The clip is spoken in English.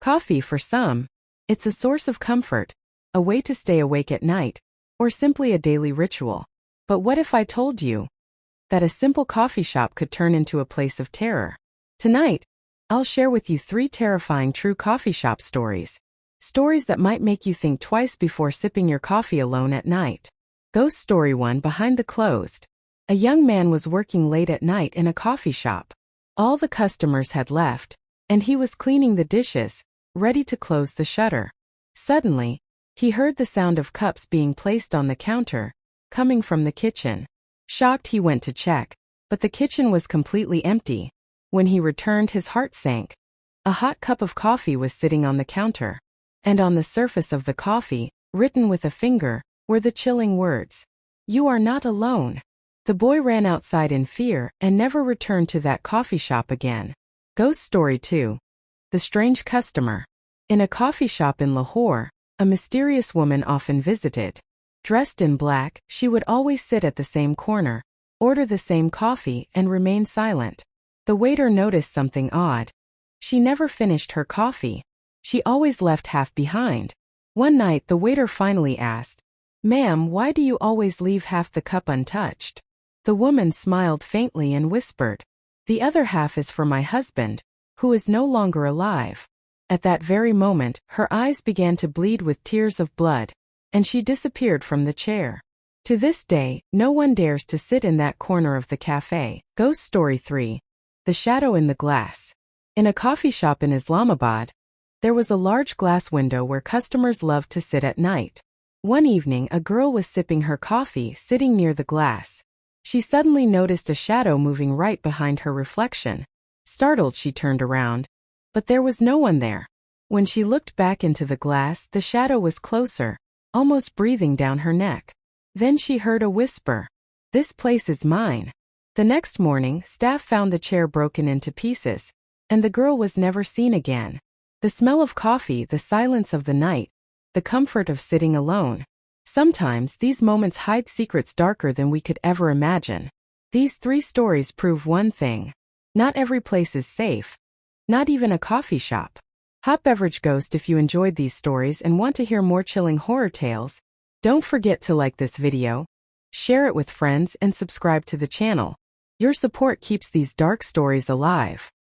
Coffee, for some, it's a source of comfort, a way to stay awake at night, or simply a daily ritual. But what if I told you that a simple coffee shop could turn into a place of terror? Tonight, I'll share with you 3 terrifying true coffee shop stories. Stories that might make you think twice before sipping your coffee alone at night. Ghost Story 1: Behind the Closed. A young man was working late at night in a coffee shop. All the customers had left, and he was cleaning the dishes, ready to close the shutter. Suddenly, he heard the sound of cups being placed on the counter, coming from the kitchen. Shocked, he went to check, but the kitchen was completely empty. When he returned, his heart sank. A hot cup of coffee was sitting on the counter, and on the surface of the coffee, written with a finger, were the chilling words, "You are not alone." The boy ran outside in fear and never returned to that coffee shop again. Ghost Story 2: The Strange Customer. In a coffee shop in Lahore, a mysterious woman often visited. Dressed in black, she would always sit at the same corner, order the same coffee, and remain silent. The waiter noticed something odd. She never finished her coffee. She always left half behind. One night, the waiter finally asked, "Ma'am, why do you always leave half the cup untouched?" The woman smiled faintly and whispered, "The other half is for my husband, who is no longer alive." At that very moment, her eyes began to bleed with tears of blood, and she disappeared from the chair. To this day, no one dares to sit in that corner of the café. Ghost Story 3: The Shadow in the Glass. In a coffee shop in Islamabad, there was a large glass window where customers loved to sit at night. One evening, a girl was sipping her coffee, sitting near the glass. She suddenly noticed a shadow moving right behind her reflection. Startled, she turned around, but there was no one there. When she looked back into the glass, the shadow was closer, almost breathing down her neck. Then she heard a whisper, "This place is mine." The next morning, staff found the chair broken into pieces, and the girl was never seen again. The smell of coffee, the silence of the night, the comfort of sitting alone. Sometimes these moments hide secrets darker than we could ever imagine. These 3 stories prove one thing: not every place is safe, not even a coffee shop. Hot Beverage Ghost, if you enjoyed these stories and want to hear more chilling horror tales, don't forget to like this video, share it with friends, and subscribe to the channel. Your support keeps these dark stories alive.